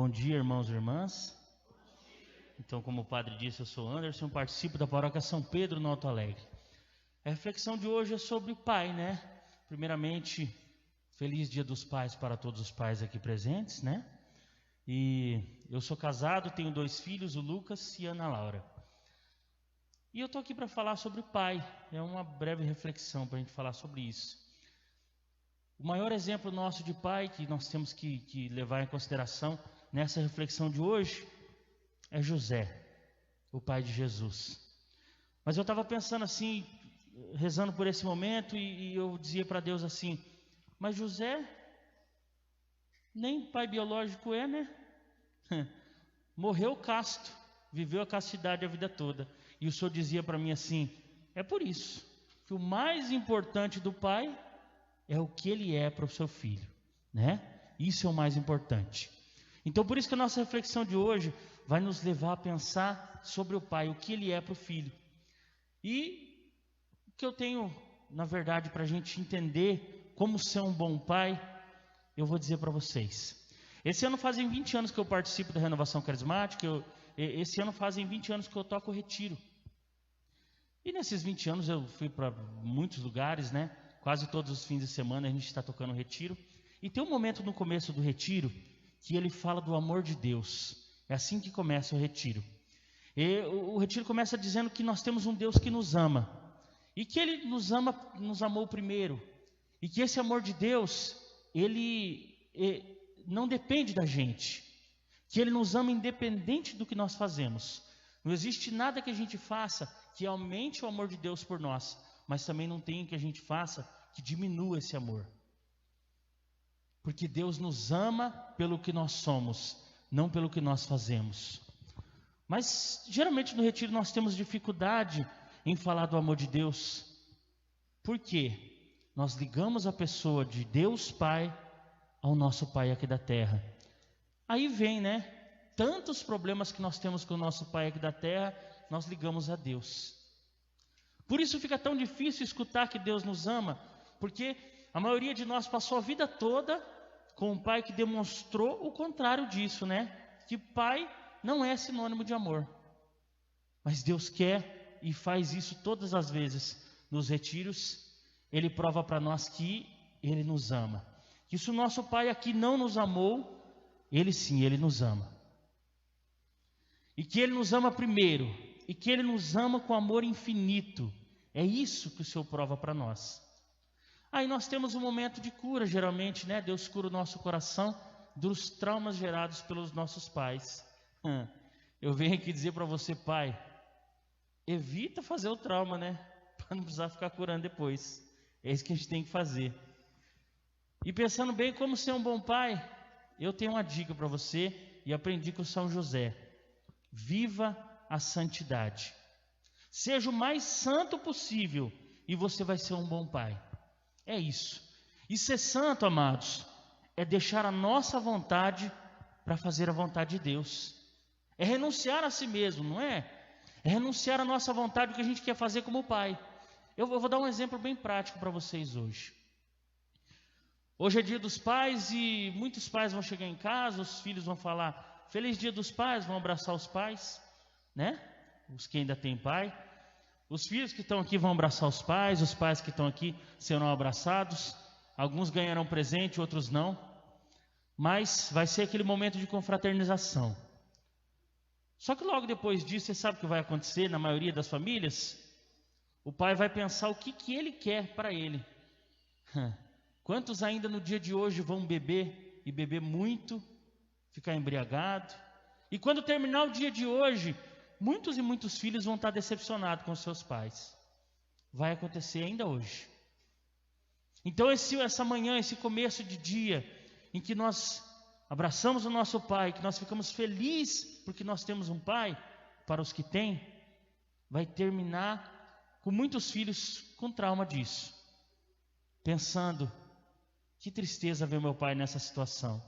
Bom dia, irmãos e irmãs. Então, como o padre disse, eu sou Anderson, participo da paróquia São Pedro, no Alto Alegre. A reflexão de hoje é sobre o pai, né? Primeiramente, feliz Dia dos Pais para todos os pais aqui presentes, né? E eu sou casado, tenho 2 filhos, o Lucas e a Ana Laura. E eu estou aqui para falar sobre o pai. É uma breve reflexão para a gente falar sobre isso. O maior exemplo nosso de pai que nós temos que levar em consideração nessa reflexão de hoje é José, o pai de Jesus. Mas eu estava pensando assim, rezando por esse momento, e eu dizia para Deus assim: mas José nem pai biológico é, né? Morreu casto, viveu a castidade a vida toda. E o Senhor dizia para mim assim: é por isso que o mais importante do pai é o que ele é para o seu filho, né? Isso é o mais importante. Então, por isso que a nossa reflexão de hoje vai nos levar a pensar sobre o pai, o que ele é para o filho. E o que eu tenho, na verdade, para a gente entender como ser um bom pai, eu vou dizer para vocês. Esse ano fazem 20 anos que eu participo da Renovação Carismática, esse ano fazem 20 anos que eu toco o retiro. E nesses 20 anos eu fui para muitos lugares, né? Quase todos os fins de semana a gente está tocando o retiro. E tem um momento no começo do retiro que ele fala do amor de Deus. É assim que começa o retiro. E o retiro começa dizendo que nós temos um Deus que nos ama. E que ele nos amou primeiro. E que esse amor de Deus, ele não depende da gente. Que ele nos ama independente do que nós fazemos. Não existe nada que a gente faça que aumente o amor de Deus por nós. Mas também não tem que a gente faça que diminua esse amor. Porque Deus nos ama pelo que nós somos, não pelo que nós fazemos. Mas geralmente no retiro nós temos dificuldade em falar do amor de Deus. Por quê? Nós ligamos a pessoa de Deus Pai ao nosso Pai aqui da terra. Aí vem, né? Tantos problemas que nós temos com o nosso Pai aqui da terra, nós ligamos a Deus. Por isso fica tão difícil escutar que Deus nos ama, porque a maioria de nós passou a vida toda com um pai que demonstrou o contrário disso, né? Que pai não é sinônimo de amor. Mas Deus quer e faz isso todas as vezes. Nos retiros, Ele prova para nós que Ele nos ama. Que se o nosso pai aqui não nos amou, Ele sim, Ele nos ama. E que Ele nos ama primeiro. E que Ele nos ama com amor infinito. É isso que o Senhor prova para nós. Aí nós temos um momento de cura, geralmente, né? Deus cura o nosso coração dos traumas gerados pelos nossos pais. Eu venho aqui dizer para você, pai, evita fazer o trauma, né? Para não precisar ficar curando depois. É isso que a gente tem que fazer. E pensando bem como ser um bom pai, eu tenho uma dica para você e aprendi com São José. Viva a santidade. Seja o mais santo possível e você vai ser um bom pai. É isso. E ser santo, amados, é deixar a nossa vontade para fazer a vontade de Deus. É renunciar a si mesmo, não é? É renunciar a nossa vontade, o que a gente quer fazer como pai. Eu vou dar um exemplo bem prático para vocês hoje. Hoje é Dia dos Pais e muitos pais vão chegar em casa, os filhos vão falar Feliz Dia dos Pais, vão abraçar os pais, né? Os que ainda têm pai. Os filhos que estão aqui vão abraçar os pais que estão aqui serão abraçados. Alguns ganharão presente, outros não. Mas vai ser aquele momento de confraternização. Só que logo depois disso, você sabe o que vai acontecer na maioria das famílias? O pai vai pensar o que ele quer para ele. Quantos ainda no dia de hoje vão beber e beber muito, ficar embriagado? E quando terminar o dia de hoje, muitos e muitos filhos vão estar decepcionados com seus pais. Vai acontecer ainda hoje. Então essa manhã, esse começo de dia, em que nós abraçamos o nosso pai, que nós ficamos felizes porque nós temos um pai, para os que têm, vai terminar com muitos filhos com trauma disso. Pensando, que tristeza ver meu pai nessa situação.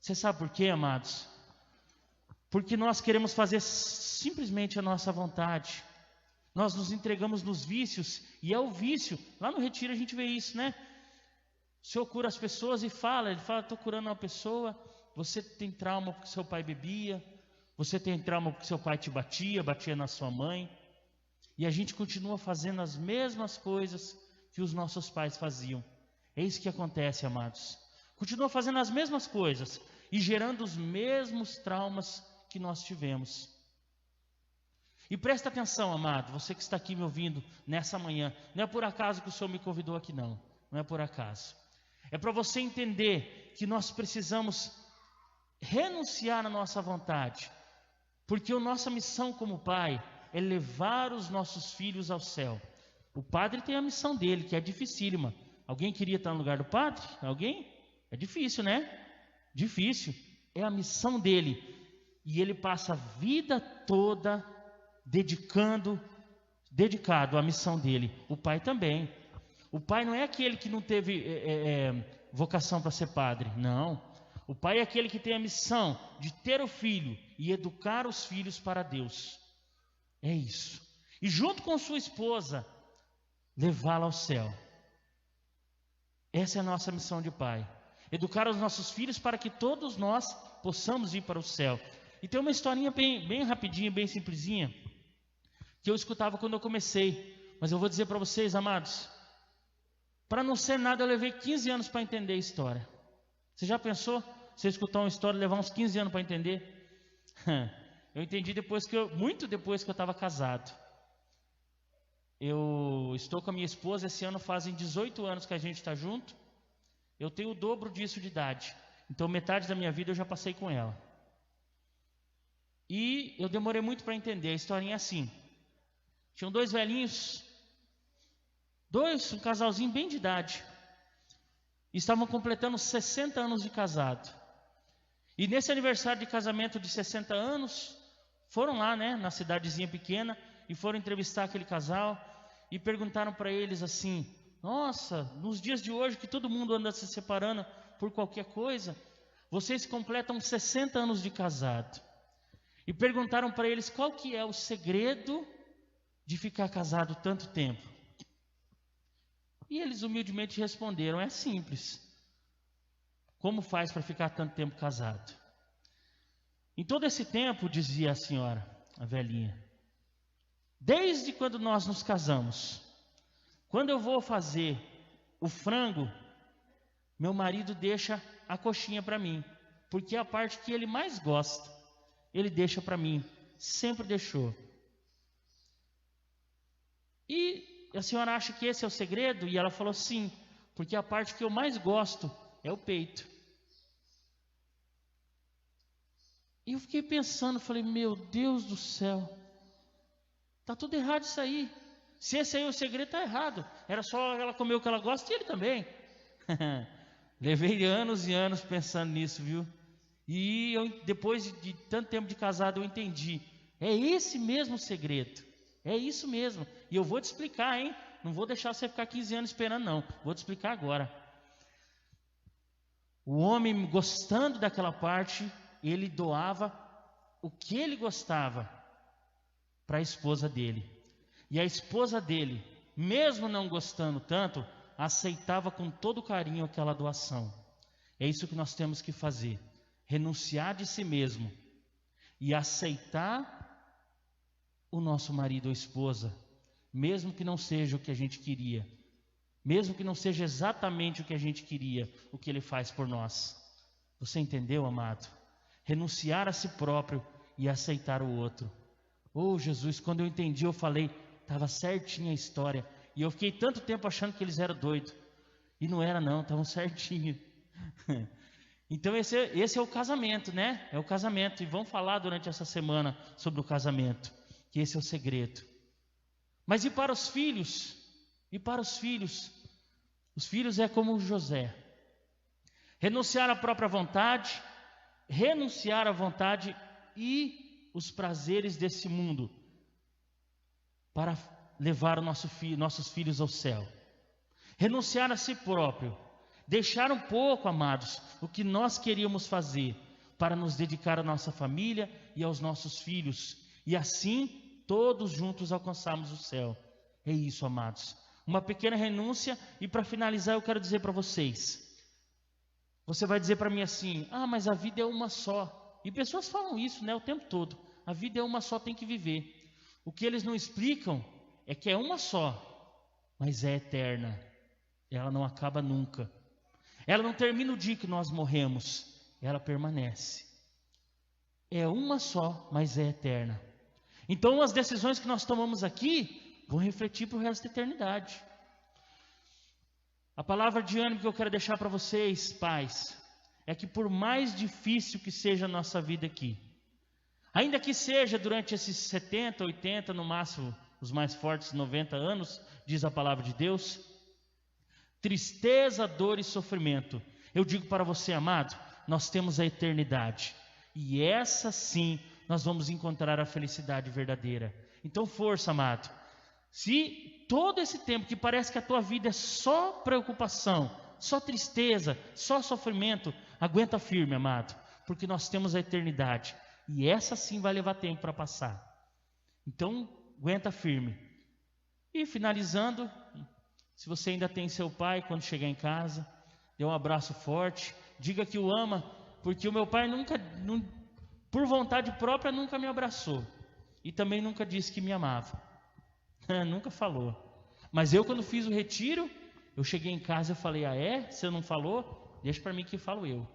Você sabe por quê, amados? Porque nós queremos fazer simplesmente a nossa vontade. Nós nos entregamos nos vícios, e é o vício. Lá no retiro a gente vê isso, né? O Senhor cura as pessoas e ele fala, estou curando uma pessoa, você tem trauma porque seu pai bebia, você tem trauma porque seu pai te batia na sua mãe, e a gente continua fazendo as mesmas coisas que os nossos pais faziam. É isso que acontece, amados. Continua fazendo as mesmas coisas e gerando os mesmos traumas que nós tivemos. E presta atenção, amado, você que está aqui me ouvindo nessa manhã, não é por acaso que o Senhor me convidou aqui, não é por acaso. É para você entender que nós precisamos renunciar à nossa vontade, porque a nossa missão como pai é levar os nossos filhos ao céu. O padre tem a missão dele, que é dificílima. Alguém queria estar no lugar do padre? Alguém? É difícil, né? Difícil. É a missão dele. E ele passa a vida toda dedicado à missão dele. O pai também. O pai não é aquele que não teve vocação para ser padre. Não. O pai é aquele que tem a missão de ter o filho e educar os filhos para Deus. É isso. E junto com sua esposa, levá-la ao céu. Essa é a nossa missão de pai. Educar os nossos filhos para que todos nós possamos ir para o céu. E tem uma historinha bem rapidinha, bem simplesinha, que eu escutava quando eu comecei. Mas eu vou dizer para vocês, amados, para não ser nada, eu levei 15 anos para entender a história. Você já pensou? Você escutar uma história e levar uns 15 anos para entender? Eu entendi muito depois que eu estava casado. Eu estou com a minha esposa, esse ano fazem 18 anos que a gente está junto. Eu tenho o dobro disso de idade. Então metade da minha vida eu já passei com ela. E eu demorei muito para entender. A historinha é assim. Tinham dois velhinhos, um casalzinho bem de idade. Estavam completando 60 anos de casado. E nesse aniversário de casamento de 60 anos, foram lá, né, na cidadezinha pequena, e foram entrevistar aquele casal, e perguntaram para eles assim: nossa, nos dias de hoje que todo mundo anda se separando por qualquer coisa, vocês completam 60 anos de casado. E perguntaram para eles qual que é o segredo de ficar casado tanto tempo. E eles humildemente responderam: é simples. Como faz para ficar tanto tempo casado? Em todo esse tempo, dizia a senhora, a velhinha, desde quando nós nos casamos, quando eu vou fazer o frango, meu marido deixa a coxinha para mim, porque é a parte que ele mais gosta, ele deixa para mim, sempre deixou. E a senhora acha que esse é o segredo? E ela falou: sim, porque a parte que eu mais gosto é o peito. E eu fiquei pensando, falei: meu Deus do céu, está tudo errado isso aí. Se esse aí é o segredo, está errado. Era só ela comer o que ela gosta e ele também. Levei anos e anos pensando nisso, viu? E depois de tanto tempo de casado, eu entendi. É esse mesmo o segredo. É isso mesmo. E eu vou te explicar, hein? Não vou deixar você ficar 15 anos esperando, não. Vou te explicar agora. O homem, gostando daquela parte, ele doava o que ele gostava para a esposa dele. E a esposa dele, mesmo não gostando tanto, aceitava com todo carinho aquela doação. É isso que nós temos que fazer. Renunciar de si mesmo e aceitar o nosso marido ou esposa, mesmo que não seja o que a gente queria, mesmo que não seja exatamente o que a gente queria, o que ele faz por nós. Você entendeu, amado? Renunciar a si próprio e aceitar o outro. Oh, Jesus, quando eu entendi, eu falei, estava certinha a história. E eu fiquei tanto tempo achando que eles eram doidos. E não era não, estavam certinho. Então esse é o casamento, né? É o casamento. E vamos falar durante essa semana sobre o casamento. Que esse é o segredo. Mas e para os filhos? E para os filhos? Os filhos é como José. Renunciar à própria vontade, renunciar à vontade e os prazeres desse mundo para levar nossos filhos ao céu. Renunciar a si próprio, deixar um pouco, amados, o que nós queríamos fazer para nos dedicar à nossa família e aos nossos filhos, e assim todos juntos alcançarmos o céu. É isso, amados. Uma pequena renúncia, e para finalizar eu quero dizer para vocês, Você vai dizer para mim assim: ah, mas a vida é uma só. E pessoas falam isso, né, o tempo todo. A vida é uma só, tem que viver. O que eles não explicam é que é uma só, mas é eterna. Ela não acaba nunca. Ela não termina o dia que nós morremos. Ela permanece. É uma só, mas é eterna. Então as decisões que nós tomamos aqui vão refletir para o resto da eternidade. A palavra de ânimo que eu quero deixar para vocês, pais, é que por mais difícil que seja a nossa vida aqui, ainda que seja durante esses 70, 80, no máximo os mais fortes 90 anos, diz a palavra de Deus, tristeza, dor e sofrimento, eu digo para você, amado, nós temos a eternidade, e essa sim nós vamos encontrar a felicidade verdadeira. Então força, amado. Se todo esse tempo que parece que a tua vida é só preocupação, só tristeza, só sofrimento, aguenta firme, amado, porque nós temos a eternidade, e essa sim vai levar tempo para passar. Então aguenta firme. E finalizando, se você ainda tem seu pai, quando chegar em casa, dê um abraço forte, diga que o ama, porque o meu pai nunca, por vontade própria, nunca me abraçou, e também nunca disse que me amava. Nunca falou. Mas eu, quando fiz o retiro, eu cheguei em casa e falei: ah é? Você não falou? Deixa para mim que falo eu.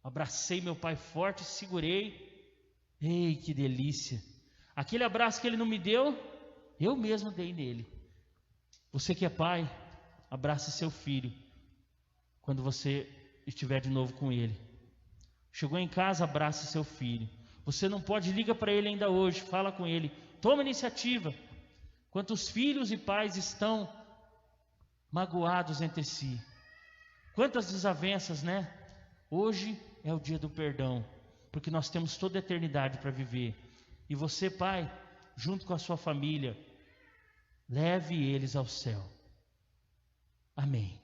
Abracei meu pai forte, segurei. Ei, que delícia. Aquele abraço que ele não me deu, eu mesmo dei nele. Você que é pai, abrace seu filho quando você estiver de novo com ele. Chegou em casa, abrace seu filho. Você não pode, liga para ele ainda hoje, fala com ele, toma iniciativa. Quantos filhos e pais estão magoados entre si? Quantas desavenças, né? Hoje é o dia do perdão, porque nós temos toda a eternidade para viver. E você, pai, junto com a sua família, leve eles ao céu. Amém.